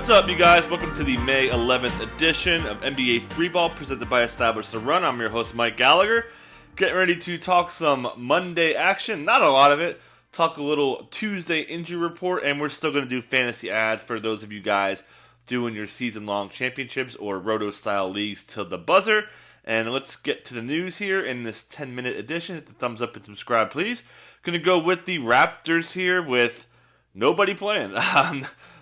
What's up, you guys? Welcome to the May 11th edition of NBA 3-Ball presented by Establish the Run. I'm your host, Mike Gallagher. Getting ready to talk some Monday action. Not a lot of it. Talk a little Tuesday injury report, and we're still going to do fantasy ads for those of you guys doing your season-long championships or roto-style leagues till the buzzer. And let's get to the news here in this 10-minute edition. Hit the thumbs up and subscribe, please. Going to go with the Raptors here with nobody playing.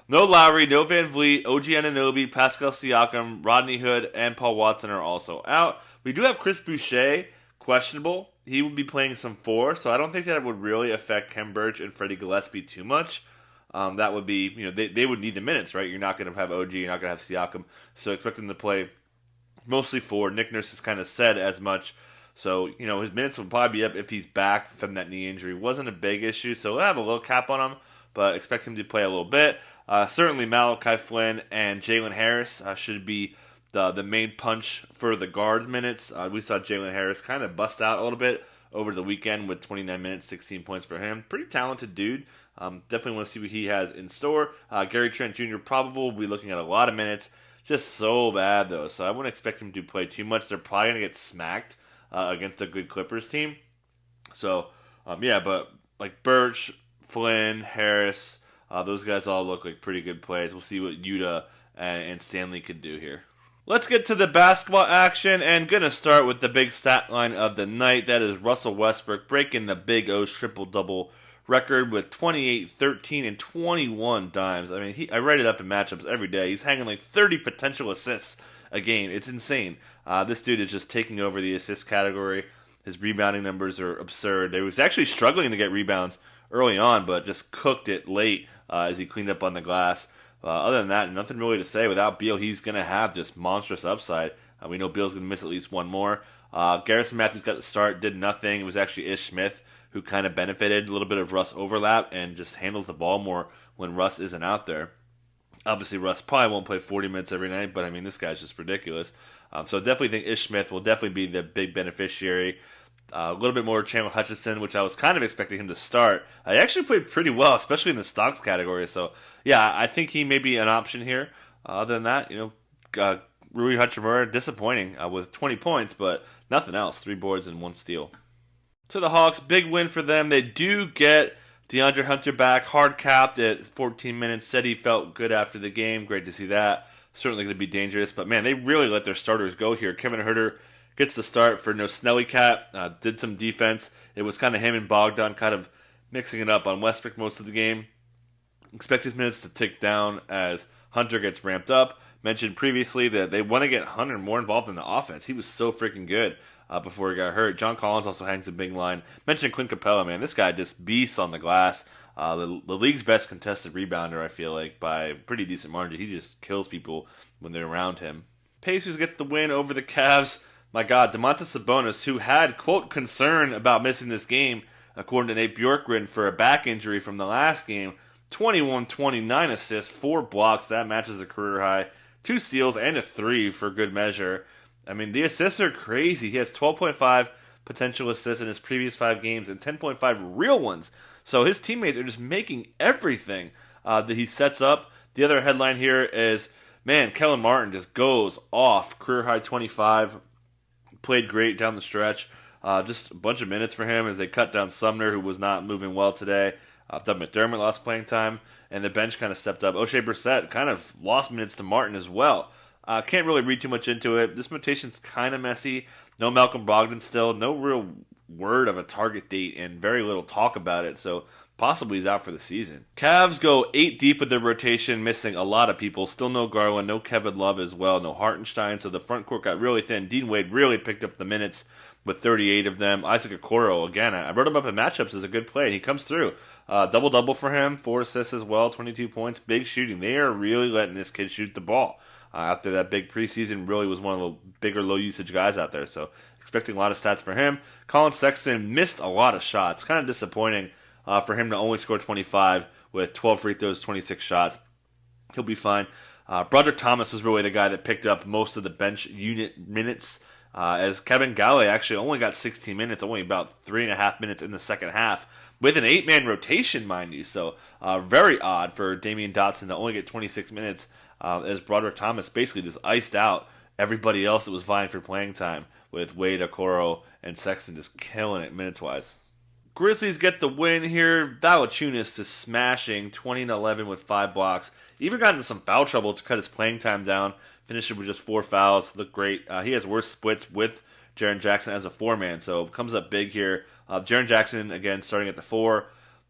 No Lowry, no Van Vliet, OG Anunoby, Pascal Siakam, Rodney Hood, and Paul Watson are also out. We do have Chris Boucher, questionable. He would be playing some 4, so I don't think that would really affect Kem Birch and Freddie Gillespie too much. That would be, they would need the minutes, right? You're not going to have OG, you're not going to have Siakam, so expect them to play mostly 4. Nick Nurse has kind of said as much. So, his minutes will probably be up if he's back from that knee injury. Wasn't a big issue, so we'll have a little cap on him, but expect him to play a little bit. Certainly Malachi Flynn and Jalen Harris should be the main punch for the guard minutes. We saw Jalen Harris kind of bust out a little bit over the weekend with 29 minutes, 16 points for him. Pretty talented dude. Definitely want to see what he has in store. Gary Trent Jr. probably will be looking at a lot of minutes. Just so bad, though, so I wouldn't expect him to play too much. They're probably going to get smacked against a good Clippers team. So, but like Birch, Flynn, Harris, those guys all look like pretty good plays. We'll see what Yuta and Stanley could do here. Let's get to the basketball action, and going to start with the big stat line of the night. That is Russell Westbrook breaking the Big O's triple-double record with 28, 13, and 21 dimes. I mean, I write it up in matchups every day. He's hanging like 30 potential assists a game. It's insane. This dude is just taking over the assist category. His rebounding numbers are absurd. He was actually struggling to get rebounds early on, but just cooked it late as he cleaned up on the glass. Other than that, nothing really to say. Without Beal, he's going to have just monstrous upside. We know Beal's going to miss at least one more. Garrison Matthews got the start, did nothing. It was actually Ish Smith who kind of benefited, a little bit of Russ overlap, and just handles the ball more when Russ isn't out there. Obviously, Russ probably won't play 40 minutes every night, but I mean, this guy's just ridiculous. So I definitely think Ish Smith will definitely be the big beneficiary. A little bit more Chandler Hutchison, which I was kind of expecting him to start. I actually played pretty well, especially in the stocks category. So, yeah, I think he may be an option here. Other than that, Rui Hachimura, disappointing with 20 points, but nothing else. 3 boards and 1 steal. To the Hawks, big win for them. They do get DeAndre Hunter back, hard capped at 14 minutes. Said he felt good after the game. Great to see that. Certainly going to be dangerous. But, man, they really let their starters go here. Kevin Huerter gets the start for no Snelly Cat. Did some defense. It was kind of him and Bogdan kind of mixing it up on Westbrook most of the game. Expect his minutes to tick down as Hunter gets ramped up. Mentioned previously that they want to get Hunter more involved in the offense. He was so freaking good before he got hurt. John Collins also hangs a big line. Mentioned Clint Capella, man. This guy just beasts on the glass. The league's best contested rebounder, I feel like, by a pretty decent margin. He just kills people when they're around him. Pacers get the win over the Cavs. My God, Domantas Sabonis, who had, quote, concern about missing this game, according to Nate Bjorkgren, for a back injury from the last game, 21, 29 assists, 4 blocks. That matches a career high. 2 steals and a 3 for good measure. I mean, the assists are crazy. He has 12.5 potential assists in his previous 5 games and 10.5 real ones. So his teammates are just making everything that he sets up. The other headline here is, man, Kellen Martin just goes off. Career high 25. Played great down the stretch. Just a bunch of minutes for him as they cut down Sumner, who was not moving well today. Doug McDermott lost playing time, and the bench kind of stepped up. O'Shea Brissett kind of lost minutes to Martin as well. Can't really read too much into it. This rotation's kind of messy. No Malcolm Brogdon still. No real word of a target date and very little talk about it. So possibly he's out for the season. Cavs go 8 deep with their rotation, missing a lot of people. Still no Garland, no Kevin Love as well, no Hartenstein. So the front court got really thin. Dean Wade really picked up the minutes with 38 of them. Isaac Okoro, again, I wrote him up in matchups as a good play, and he comes through. Double-double for him, 4 assists as well, 22 points, big shooting. They are really letting this kid shoot the ball. After that big preseason, really was one of the bigger low-usage guys out there. So expecting a lot of stats for him. Colin Sexton missed a lot of shots. Kind of disappointing for him to only score 25 with 12 free throws, 26 shots. He'll be fine. Broderick Thomas was really the guy that picked up most of the bench unit minutes, as Kevin Galloway actually only got 16 minutes, only about 3.5 minutes in the second half, with an 8-man rotation, mind you. So very odd for Damian Dotson to only get 26 minutes as Broderick Thomas basically just iced out everybody else that was vying for playing time, with Wade, Okoro, and Sexton just killing it minutes-wise. Grizzlies get the win here. Valanciunas just smashing 20-11 with 5 blocks. Even got into some foul trouble to cut his playing time down. Finished with just 4 fouls. Looked great. He has worse splits with Jaren Jackson as a 4-man, so comes up big here. Jaren Jackson, again, starting at the 4.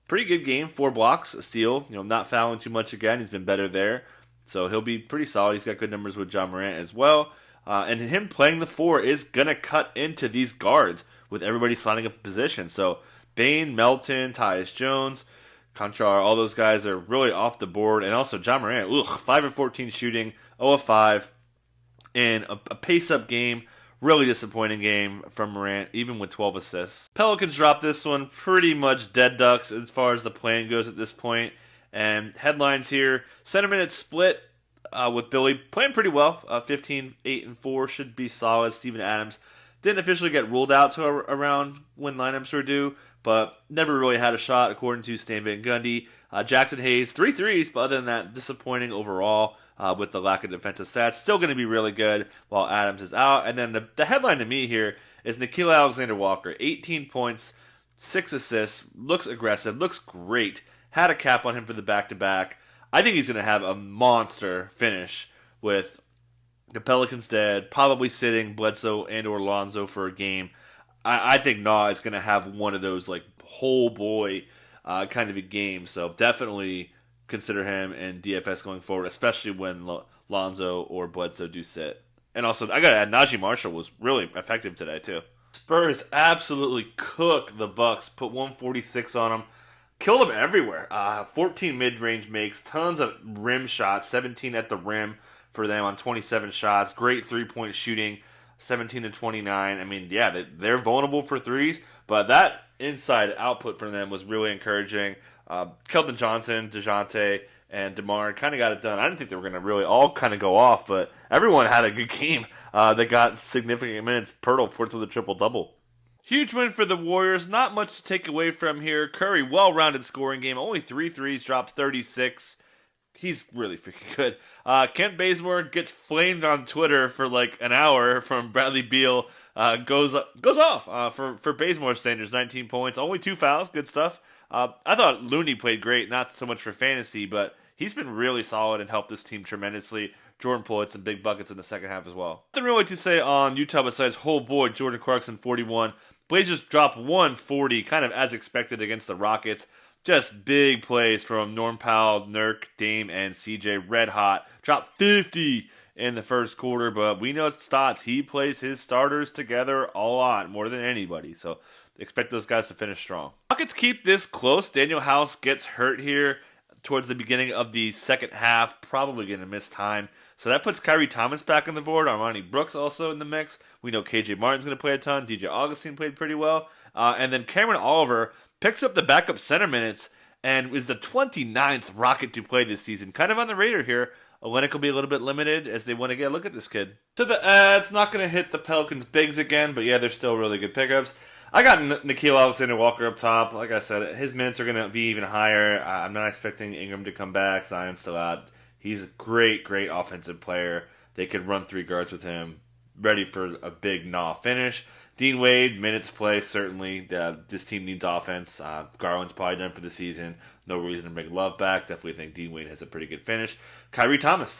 Pretty good game, 4 blocks, a steal. Not fouling too much again. He's been better there. So he'll be pretty solid. He's got good numbers with John Morant as well. And him playing the 4 is going to cut into these guards with everybody sliding up a position. So Bane, Melton, Tyus Jones, Conchar, all those guys are really off the board. And also John Morant, 5 of 14 shooting, 0 of 5 in a pace-up game. Really disappointing game from Morant, even with 12 assists. Pelicans dropped this one pretty much dead ducks as far as the plan goes at this point. And headlines here, center minutes split with Billy playing pretty well. 15, 8, and 4 should be solid. Steven Adams didn't officially get ruled out to around when lineups were due, but never really had a shot according to Stan Van Gundy. Jackson Hayes, 3 threes, but other than that, disappointing overall. With the lack of defensive stats. Still going to be really good while Adams is out. And then the headline to me here is Nickeil Alexander-Walker. 18 points, 6 assists, looks aggressive, looks great. Had a cap on him for the back-to-back. I think he's going to have a monster finish with the Pelicans dead, probably sitting Bledsoe and or Lonzo for a game. I think Nah is going to have one of those like whole boy kind of a game. So definitely consider him in DFS going forward, especially when Lonzo or Bledsoe do sit. And also, I got to add, Najee Marshall was really effective today, too. Spurs absolutely cooked the Bucks, put 146 on them, killed them everywhere. 14 mid-range makes, tons of rim shots, 17 at the rim for them on 27 shots. Great three-point shooting, 17 to 29. I mean, yeah, they're vulnerable for threes, but that inside output from them was really encouraging. Keldon Johnson, DeJounte, and DeMar kind of got it done. I didn't think they were going to really all kind of go off, but everyone had a good game. They got significant minutes. Pirtle forced with a triple-double. Huge win for the Warriors. Not much to take away from here. Curry, well-rounded scoring game. Only 3 threes, drops 36. He's really freaking good. Kent Bazemore gets flamed on Twitter for like an hour from Bradley Beal. Goes off for Bazemore standards. 19 points, only 2 fouls. Good stuff. I thought Looney played great, not so much for fantasy, but he's been really solid and helped this team tremendously. Jordan pulled some big buckets in the second half as well. Nothing really to say on Utah besides, oh boy, Jordan Clarkson 41. Blazers dropped 140, kind of as expected against the Rockets. Just big plays from Norm Powell, Nurk, Dame, and CJ. Red hot. Dropped 50 in the first quarter, but we know it's Stotts. He plays his starters together a lot, more than anybody. So expect those guys to finish strong. Rockets keep this close. Daniel House gets hurt here towards the beginning of the second half. Probably going to miss time. So that puts Kyrie Thomas back on the board. Armani Brooks also in the mix. We know KJ Martin's going to play a ton. DJ Augustine played pretty well. And then Cameron Oliver picks up the backup center minutes and is the 29th Rocket to play this season. Kind of on the radar here. Olynyk will be a little bit limited as they want to get a look at this kid. To the ads, not going to hit the Pelicans' bigs again, but yeah, they're still really good pickups. I got Nickeil Alexander-Walker up top. Like I said, his minutes are going to be even higher. I'm not expecting Ingram to come back. Zion's still out. He's a great, great offensive player. They could run 3 guards with him. Ready for a big finish. Dean Wade, minutes play, certainly. This team needs offense. Garland's probably done for the season. No reason to bring Love back. Definitely think Dean Wade has a pretty good finish. Kyrie Thomas.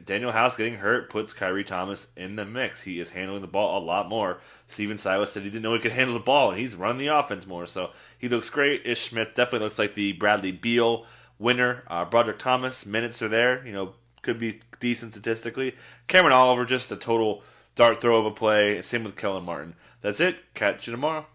Daniel House getting hurt puts Kyrie Thomas in the mix. He is handling the ball a lot more. Steven Silas said he didn't know he could handle the ball, and he's running the offense more. So he looks great. Ish Smith definitely looks like the Bradley Beal winner. Broderick Thomas, minutes are there. Could be decent statistically. Cameron Oliver, just a total dart throw of a play. Same with Kellen Martin. That's it. Catch you tomorrow.